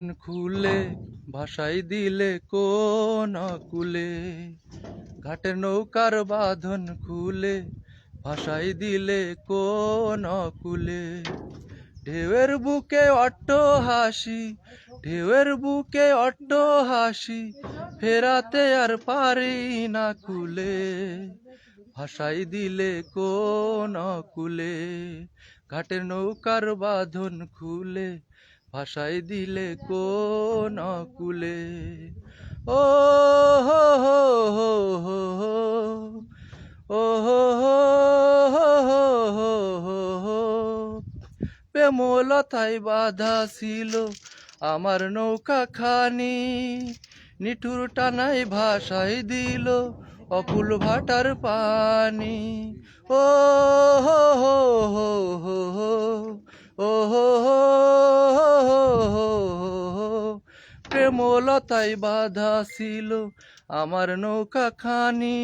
খুলে ভাসাই দিলে কোন কুলে, ঘাটের নৌকার বাঁধন খুলে ভাসাই দিলে কোন কুলে। ঢেউয়ের বুকে অট্ট হাসি, ঢেউয়ের বুকে অট্ট হাসি, ফেরাতে আর পারি না কুলে, ভাসাই দিলে কোন কুলে। ঘাটের নৌকার বাঁধন খুলে ভাসাই দিলে কোন কুলে। ও হো হো হো হো হো, ও হো হো হো হো হো হো। প্রেমলতায় বাঁধা ছিল আমার নৌকা খানি, নিঠুর টানায় ভাসাই দিল অকুল ভাটার পানি। ও হো হো হো হো হো, ও হো হো হো হো হো। প্রেমলতায় বাঁধা ছিল আমার নৌকা খানি,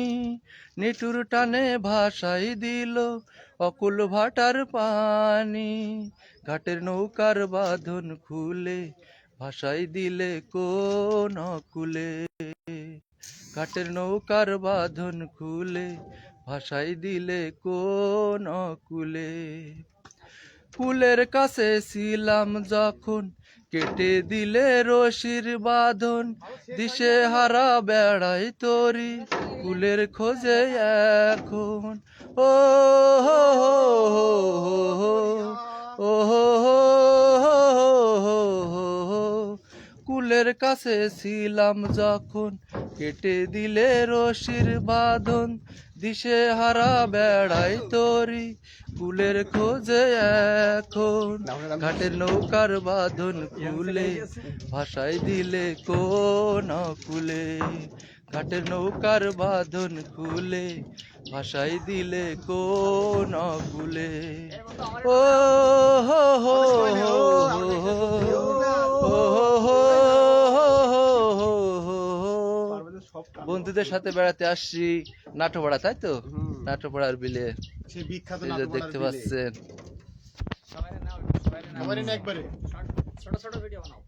নিঠুর টানে ভাসাই দিল অকুল ভাটার পানি। ঘাটের নৌকার বাঁধন খুলে ভাসাই দিলে কোন কুলে, ঘাটের নৌকার বাঁধন খুলে ভাসাই দিলে কোন কুলে। কুলের কাছে ছিলাম যখন কেটে দিলে রশির বাঁধন, দিশে হারা বেড়াই তরি কুলের খোঁজে এখন। ও হো হো হো হো, ও হো হো হো হো হো। কুলের কাছে ছিলাম যখন কেটে দিলে রশির বাঁধন, দিশে হারা বেড়াই তরি কুলের খোঁজে এখন। ঘাটের নৌকার বাঁধন খুলে ভাসাই দিলে কোন কুলে, ঘাটের নৌকার বাঁধন খুলে ভাসাই দিলে কোন কুলে। ও হো হো হো হো, ও হো হো হো হো। বন্ধুদের সাথে বেড়াতে আসছি নাটোপাড়া, তাই তো? নাটোপাড়ার বিলে দেখতে পাচ্ছেন। একবারে ছোট ছোট ভিডিও বানাও।